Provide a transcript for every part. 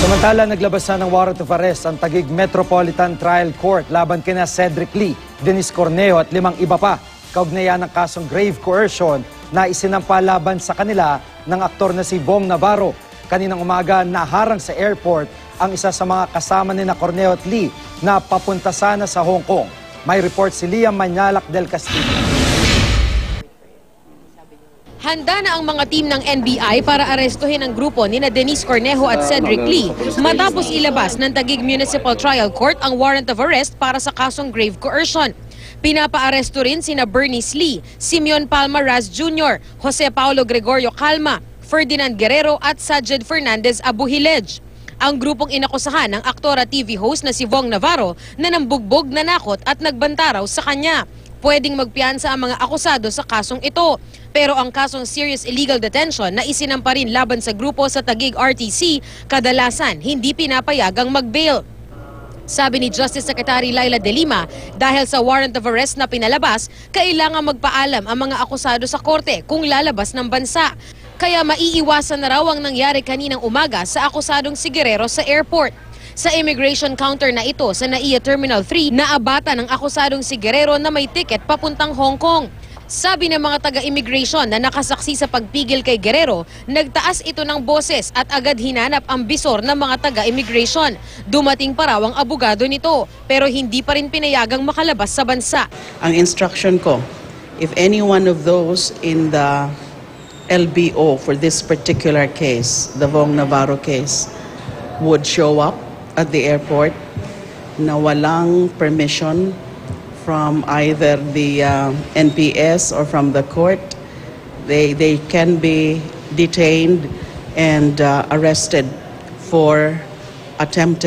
Samantala, naglabas na ng warrant of arrest ang Taguig Metropolitan Trial Court laban kina Cedric Lee, Dennis Cornejo at 5 iba pa. Kaugnayan ng kasong grave coercion na isinampa laban sa kanila ng aktor na si Vong Navarro. Kaninang umaga, naharang sa airport ang isa sa mga kasama ni Cornejo at Lee na papunta sana sa Hong Kong. May report si Liam Manyalak del Castillo. Handa na ang mga team ng NBI para arestuhin ang grupo ni Dennis Cornejo at Cedric Lee matapos ilabas ng Taguig Municipal Trial Court ang warrant of arrest para sa kasong grave coercion. Pinapaaresto rin sina Bernice Lee, Simeon Palma Raz Jr., Jose Paulo Gregorio Calma, Ferdinand Guerrero at Sajid Fernandez Abuhilej. Ang grupong inakusahan ng aktor at TV host na si Vong Navarro na nambugbog, nanakot at nagbantaraw sa kanya. Pwedeng magpiyansa ang mga akusado sa kasong ito. Pero ang kasong serious illegal detention na isinampa rin laban sa grupo sa Taguig RTC, kadalasan hindi pinapayagang mag-bail. Sabi ni Justice Secretary Laila De Lima, dahil sa warrant of arrest na pinalabas, kailangan magpaalam ang mga akusado sa korte kung lalabas ng bansa. Kaya maiiwasan na raw ang nangyari kaninang umaga sa akusadong si Guerrero sa airport. Sa immigration counter na ito sa NAIA Terminal 3, naabata ng akusadong si Guerrero na may ticket papuntang Hong Kong. Sabi ng mga taga-immigration na nakasaksi sa pagpigil kay Guerrero, nagtaas ito ng boses at agad hinanap ang bisor ng mga taga-immigration. Dumating pa raw ang abogado nito, pero hindi pa rin pinayagang makalabas sa bansa. Ang instruction ko, if any one of those in the LBO for this particular case, the Vong Navarro case, would show up at the airport na walang permission from either the NPS or from the court, they can be detained and arrested for attempt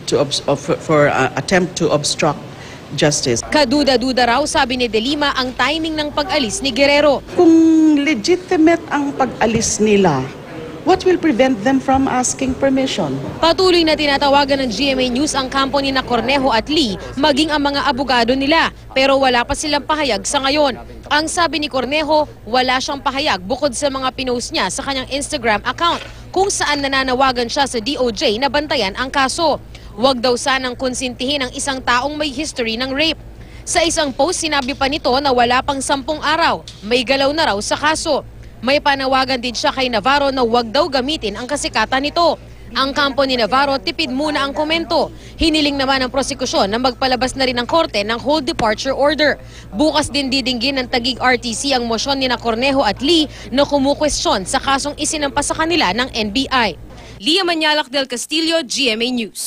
to obstruct justice. Kaduda-duda raw, sabi ni De Lima, ang timing ng pag-alis ni Guerrero. Kung legitimate ang pag-alis nila, what will prevent them from asking permission? Patuloy na tinatawagan ng GMA News ang kampo ni Cornejo at Lee, maging ang mga abogado nila, pero wala pa silang pahayag sa ngayon. Ang sabi ni Cornejo, wala siyang pahayag bukod sa mga pinost niya sa kanyang Instagram account, kung saan nananawagan siya sa DOJ na bantayan ang kaso. Huwag daw sanang konsintihin ang isang taong may history ng rape. Sa isang post, sinabi pa nito na wala pang 10 araw, may galaw na raw sa kaso. May panawagan din siya kay Navarro na huwag daw gamitin ang kasikatan nito. Ang kampo ni Navarro, tipid muna ang komento. Hiniling naman ng prosekusyon na magpalabas na rin ng korte ng hold departure order. Bukas din didinggin ng Taguig RTC ang mosyon ni Cornejo at Lee na kumukwestiyon sa kasong isinampa sa kanila ng NBI. Liam Manyalak del Castillo, GMA News.